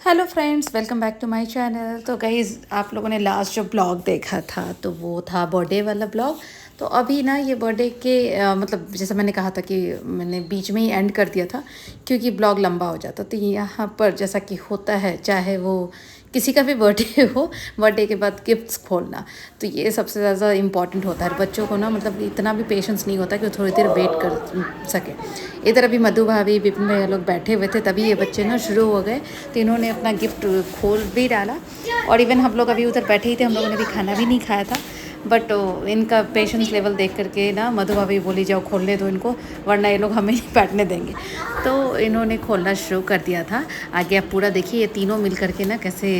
Hello friends, welcome back to my channel. तो guys, आप लोगों ने लास्ट जो ब्लॉग देखा था तो वो था बर्थडे वाला ब्लॉग। तो अभी ना ये बर्थडे के मतलब जैसे मैंने कहा था कि मैंने बीच में ही एंड कर दिया था क्योंकि ब्लॉग लंबा हो जाता। तो यहाँ पर जैसा कि होता है, चाहे वो किसी का भी बर्थडे हो, बर्थडे के बाद गिफ्ट्स खोलना तो ये सबसे ज़्यादा इम्पॉर्टेंट होता है। बच्चों को ना मतलब इतना भी पेशेंस नहीं होता कि वो थोड़ी देर वेट कर सके। इधर अभी मधु भाभी विपिन भाई लोग बैठे हुए थे, तभी ये बच्चे ना शुरू हो गए। तो इन्होंने अपना गिफ्ट खोल भी डाला और इवन हम लोग अभी उधर बैठे ही थे, हम लोगों ने भी खाना भी नहीं खाया था। बट इनका पेशेंस लेवल देख करके ना मधु भाभी बोली जाओ खोलने दो इनको, वरना ये लोग हमें नहीं बैठने देंगे। तो इन्होंने खोलना शुरू कर दिया था। आगे आप पूरा देखिए, ये तीनों मिल करके ना कैसे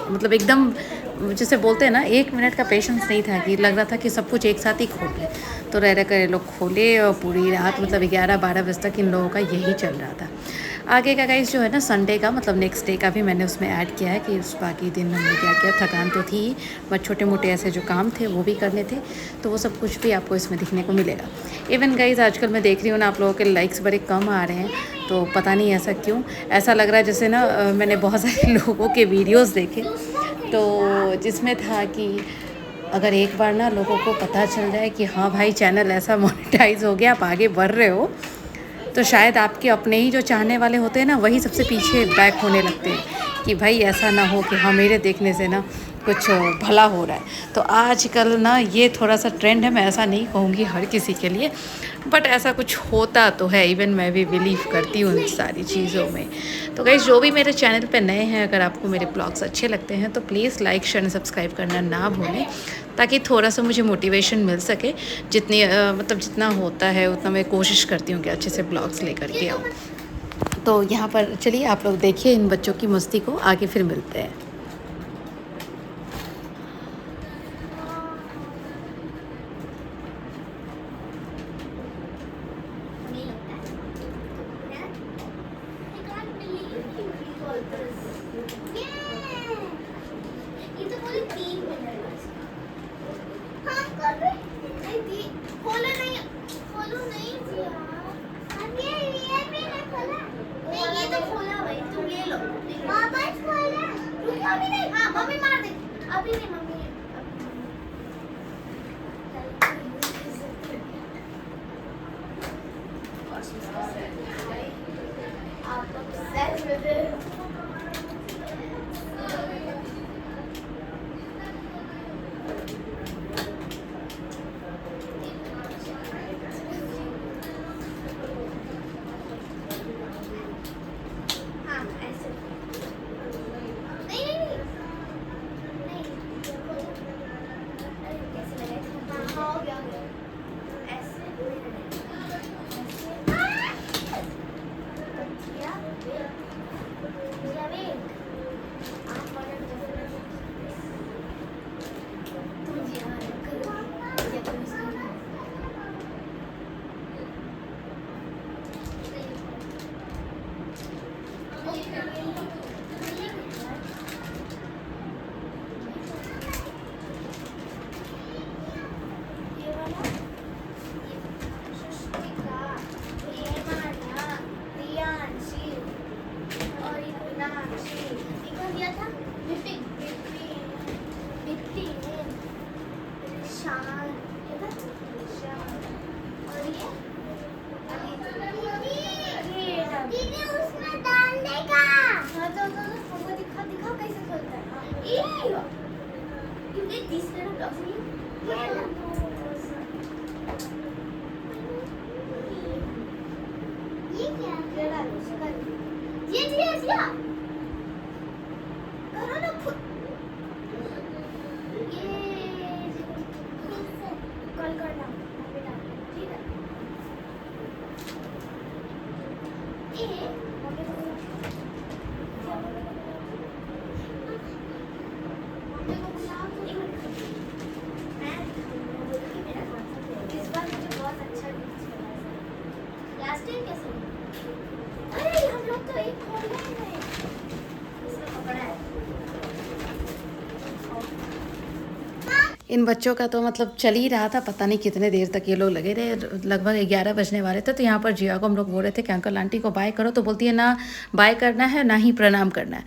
मतलब एकदम जैसे बोलते हैं ना, 1 मिनट का पेशेंस नहीं था कि लग रहा था कि सब कुछ एक साथ ही खोल ले। तो रह रह कर ये लोग खोले और पूरी रात मतलब 11-12 बजे तक इन लोगों का यही चल रहा था। आगे का गाइस जो है ना, संडे का मतलब नेक्स्ट डे का भी मैंने उसमें ऐड किया है कि उस बाकी दिन हमने क्या किया। थकान तो थी ही, बट छोटे मोटे ऐसे जो काम थे वो भी करने थे, तो वो सब कुछ भी आपको इसमें दिखने को मिलेगा। इवन गाइस, आजकल मैं देख रही हूँ ना, आप लोगों के लाइक्स बड़े कम आ रहे हैं, तो पता नहीं ऐसा क्यों। ऐसा लग रहा है जैसे ना मैंने बहुत सारे लोगों के वीडियोज़ देखे, तो जिसमें था कि अगर एक बार ना लोगों को पता चल जाए कि हाँ भाई चैनल ऐसा मोनेटाइज हो गया, आप आगे बढ़ रहे हो, तो शायद आपके अपने ही जो चाहने वाले होते हैं ना, वही सबसे पीछे बैक होने लगते हैं कि भाई ऐसा ना हो कि हाँ मेरे देखने से ना कुछ भला हो रहा है। तो आजकल ना ये थोड़ा सा ट्रेंड है। मैं ऐसा नहीं कहूँगी हर किसी के लिए, बट ऐसा कुछ होता तो है। इवन मैं भी बिलीव करती हूँ इन सारी चीज़ों में। तो गाइस, जो भी मेरे चैनल पे नए हैं, अगर आपको मेरे ब्लॉग्स अच्छे लगते हैं तो प्लीज़ लाइक शेयर सब्सक्राइब करना ना भूलें, ताकि थोड़ा सा मुझे मोटिवेशन मिल सके। जितनी मतलब जितना होता है उतना मैं कोशिश करती हूँ कि अच्छे से ब्लॉग्स लेकर के आऊँ। तो यहाँ पर चलिए आप लोग देखिए इन बच्चों की मस्ती को, आगे फिर मिलते हैं। ये तो बोले 3 मिनट हाँ कर रहे नहीं दी खोला नहीं खोलो नहीं दिया ये मैंने खोला नहीं ये तो खोला भाई तुम ले लो वापस खोला रुको अभी नहीं हाँ मम्मी मार दे अभी नहीं मम्मी आप लोग सेट में दे दीदी उसमें डाल देगा हाँ तो हमको दिखा कैसे खोलता है you did this kind of blocks ये क्या ये डालो ये दिया करो ना खुद ये कॉल करना बेटा ठीक है ये इस बार मुझे बहुत अच्छा लास्ट टाइम कैसे अरे हम लोग तो एक खोल गए हैं इन बच्चों का तो मतलब चल ही रहा था, पता नहीं कितने देर तक ये लोग लगे रहे। लगभग 11 बजने वाले थे। तो यहाँ पर जिया को हम लोग बोल रहे थे कि अंकल आंटी को बाय करो, तो बोलती है ना बाय करना है ना ही प्रणाम करना है।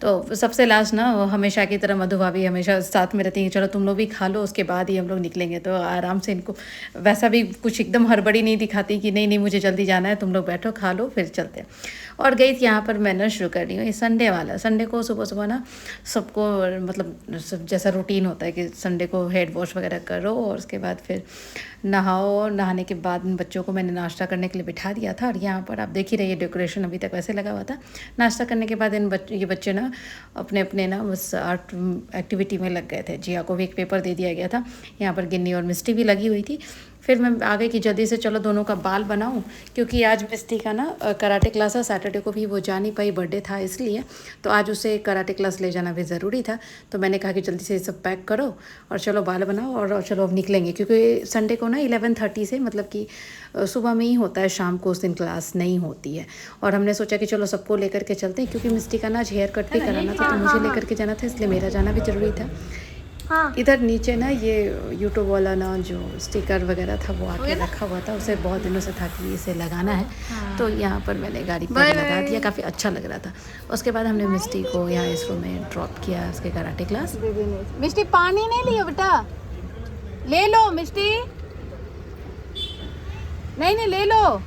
तो सबसे लास्ट ना हमेशा की तरह मधु भाभी हमेशा साथ में रहती हैं, चलो तुम लोग भी खा लो उसके बाद ही हम लोग निकलेंगे। तो आराम से इनको वैसा भी कुछ एकदम हड़बड़ी नहीं दिखाती कि नहीं नहीं मुझे जल्दी जाना है, तुम लोग बैठो खा लो फिर चलते हैं। और गई थी यहाँ पर मैं ना शुरू कर रही हूँ, ये संडे वाला। संडे को सुबह सुबह ना सबको मतलब सब जैसा रूटीन होता है कि संडे को हेड वॉश वगैरह करो और उसके बाद फिर नहाओ। नहाने के बाद बच्चों को मैंने नाश्ता करने के लिए बिठा दिया था। और यहाँ पर आप देख ही रहिए डेकोरेशन अभी तक वैसे लगा हुआ था। नाश्ता करने के बाद ये बच्चे ना अपने अपने ना बस आर्ट एक्टिविटी में लग गए थे। जिया को भी एक पेपर दे दिया गया था। यहाँ पर गिन्नी और मिस्टी भी लगी हुई थी। फिर मैं आ गई कि जल्दी से चलो दोनों का बाल बनाऊं, क्योंकि आज मिस्टी का ना कराटे क्लास है। सैटरडे को भी वो जा नहीं पाई, बर्थडे था इसलिए। तो आज उसे कराटे क्लास ले जाना भी ज़रूरी था। तो मैंने कहा कि जल्दी से ये सब पैक करो और चलो बाल बनाओ और चलो अब निकलेंगे, क्योंकि संडे को ना 11:30 से मतलब कि सुबह में ही होता है, शाम को उस दिन क्लास नहीं होती है। और हमने सोचा कि चलो सबको लेकर के चलते हैं, क्योंकि मिस्टी का ना आज हेयर कट भी कराना था, तो मुझे लेकर के जाना था, इसलिए मेरा जाना भी ज़रूरी था। हाँ। इधर नीचे ना ये यूट्यूब वाला ना जो स्टिकर वगैरह था वो आके रखा हुआ था, उसे बहुत दिनों से था कि इसे लगाना है। हाँ। तो यहाँ पर मैंने गाड़ी पर लगा दिया, काफ़ी अच्छा लग रहा था। उसके बाद हमने मिस्टी को यहाँ इस रूम में ड्रॉप किया, उसके कराटे क्लास। मिस्टी पानी नहीं लियो बेटा, ले लो मिस्टी, नहीं ले लो।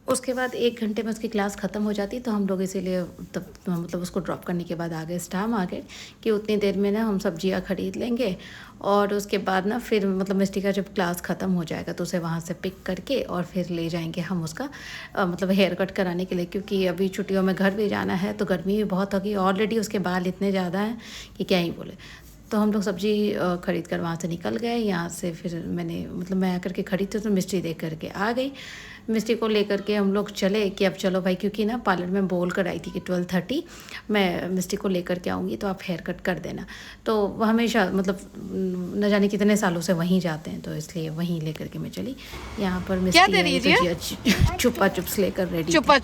उसके बाद 1 घंटे में उसकी क्लास ख़त्म हो जाती, तो हम लोग इसीलिए तब मतलब उसको ड्रॉप करने के बाद आ गए स्टाम आ गए कि उतनी देर में ना हम सब्जियां खरीद लेंगे। और उसके बाद ना फिर मतलब मिस्टी का जब क्लास ख़त्म हो जाएगा तो उसे वहाँ से पिक करके और फिर ले जाएंगे हम उसका मतलब हेयर कट कराने के लिए, क्योंकि अभी छुट्टियों में घर भी जाना है तो गर्मी भी बहुत होगी। ऑलरेडी उसके बाल इतने ज़्यादा हैं कि क्या ही बोले। तो हम लोग सब्ज़ी ख़रीद कर वहाँ से निकल गए। यहाँ से फिर मैंने मतलब मैं आकर के खड़ी थी तो मिस्टी देख करके आ गई। मिस्टी को लेकर के हम लोग चले कि अब चलो भाई, क्योंकि ना पार्लर में बोल कर आई थी कि 12:30 मैं मिस्टी को लेकर के आऊँगी तो आप हेयर कट कर देना। तो वो हमेशा मतलब न जाने कितने सालों से वहीं जाते हैं, तो इसलिए वहीं लेकर के मैं चली। यहाँ पर मिस्टी चुपा चुप्स लेकर रेडी। चुपा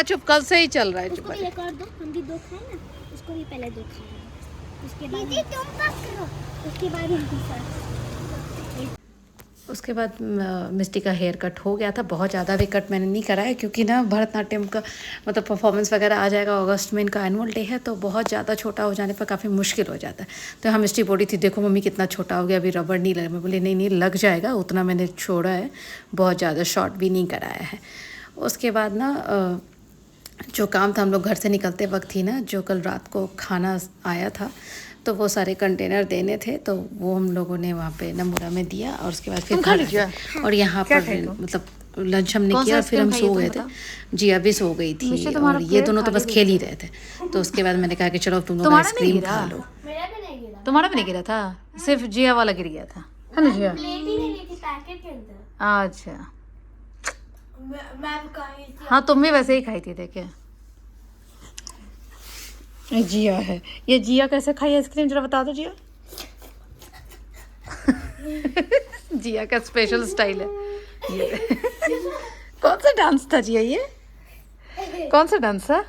चुप कल से ही चल रहा है। चुपा चुप हम भी 2 खाए ना, उसको भी पहले 2 खाए, उसके बाद दीदी तुम पास करो, उसके बाद हम दूसरा। उसके बाद मिस्टी का हेयर कट हो गया था। बहुत ज़्यादा भी कट मैंने नहीं कराया, क्योंकि ना भरतनाट्यम का मतलब परफॉर्मेंस वगैरह आ जाएगा। अगस्त में इनका एनुअल डे है, तो बहुत ज़्यादा छोटा हो जाने पर काफ़ी मुश्किल हो जाता है। तो हम मिस्टी बोली थी देखो मम्मी कितना छोटा हो गया, अभी रबड़ नहीं लगा। मैं बोली नहीं लग जाएगा, उतना मैंने छोड़ा है, बहुत ज़्यादा शॉर्ट भी नहीं कराया है। उसके बाद ना जो काम था, हम लोग घर से निकलते वक्त ही ना जो कल रात को खाना आया था तो वो सारे कंटेनर देने थे, तो वो हम लोगों ने वहाँ पे नमूरा में दिया। और उसके बाद फिर घर और यहाँ पर मतलब लंच हमने किया, फिर हम सो गए थे। जिया भी सो गई थी और ये दोनों तो बस खेल ही रहे थे। तो उसके बाद मैंने कहा कि चलो तुम लोग आइसक्रीम खा लो। तुम्हारा भी नहीं गिरा था, सिर्फ जिया वाला गिर गया था, है ना जिया? अच्छा हाँ, तुम भी वैसे ही खाई थी। देखे जिया है, ये जिया कैसे खाई आइसक्रीम जरा बता दो जिया। जिया का स्पेशल स्टाइल है ये। कौन सा डांस था जिया, ये कौन सा डांस था?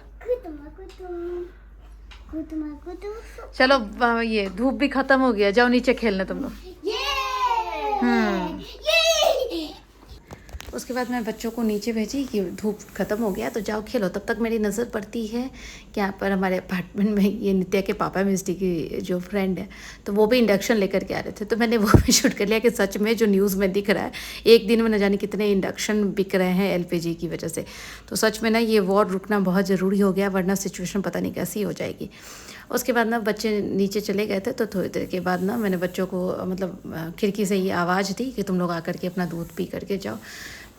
चलो ये धूप भी खत्म हो गया, जाओ नीचे खेलने तुम लोग। उसके बाद मैं बच्चों को नीचे भेजी कि धूप ख़त्म हो गया तो जाओ खेलो। तब तक मेरी नज़र पड़ती है कि यहाँ पर हमारे अपार्टमेंट में ये नित्या के पापा मिस्टी की जो फ्रेंड है, तो वो भी इंडक्शन लेकर के आ रहे थे। तो मैंने वो भी शूट कर लिया कि सच में जो न्यूज़ में दिख रहा है, एक दिन में न जाने कितने इंडक्शन बिक रहे हैं LPG की वजह से। तो सच में ना ये वॉर रुकना बहुत ज़रूरी हो गया, वरना सिचुएशन पता नहीं कैसी हो जाएगी। उसके बाद ना बच्चे नीचे चले गए थे, तो थोड़ी देर के बाद ना मैंने बच्चों को मतलब खिड़की से ये आवाज़ दी कि तुम लोग आकर के अपना दूध पी करके जाओ।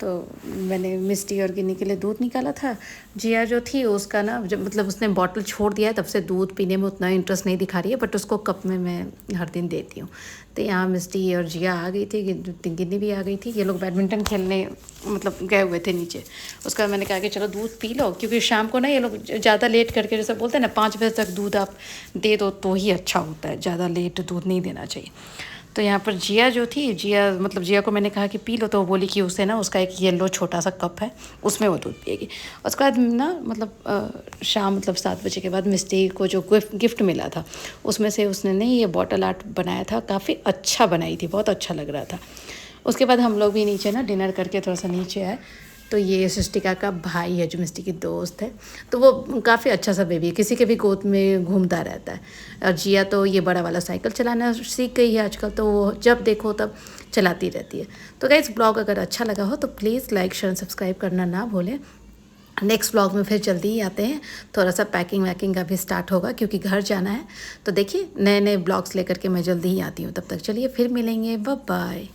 तो मैंने मिस्टी और गिन्नी के लिए दूध निकाला था। जिया जो थी उसका ना जब मतलब उसने बॉटल छोड़ दिया है तब से दूध पीने में उतना इंटरेस्ट नहीं दिखा रही है, बट उसको कप में मैं हर दिन देती हूँ। तो यहाँ मिस्टी और जिया आ गई थी, गिन्नी भी आ गई थी। ये लोग बैडमिंटन खेलने मतलब गए हुए थे नीचे। उसका मैंने कहा कि चलो दूध पी लो, क्योंकि शाम को ना ये लोग ज़्यादा लेट करके जैसे बोलते हैं ना 5 बजे तक दूध आप दे दो तो ही अच्छा होता है, ज़्यादा लेट दूध नहीं देना चाहिए। तो यहाँ पर जिया जो थी, जिया मतलब जिया को मैंने कहा कि पी लो, तो वो बोली कि उसे ना उसका एक येलो छोटा सा कप है, उसमें वो दूध पिएगी। उसके बाद ना मतलब शाम मतलब 7 बजे के बाद मिस्टी को जो गिफ्ट मिला था उसमें से उसने ने ये बॉटल आर्ट बनाया था, काफ़ी अच्छा बनाई थी, बहुत अच्छा लग रहा था। उसके बाद हम लोग भी नीचे ना डिनर करके थोड़ा सा नीचे आए, तो ये सृष्टिका का भाई है जो मिस्टी की दोस्त है, तो वो काफ़ी अच्छा सा बेबी है, किसी के भी गोद में घूमता रहता है। और जिया तो ये बड़ा वाला साइकिल चलाना सीख गई है आजकल, तो वो जब देखो तब चलाती रहती है। तो गाइस ब्लॉग अगर अच्छा लगा हो तो प्लीज़ लाइक शेयर सब्सक्राइब करना ना भूलें। नेक्स्ट ब्लॉग में फिर जल्दी ही आते हैं, थोड़ा सा पैकिंग वैकिंग का भी स्टार्ट होगा क्योंकि घर जाना है। तो देखिए नए नए ब्लॉग्स लेकर के मैं जल्दी ही आती हूँ, तब तक चलिए फिर मिलेंगे, बाय बाय।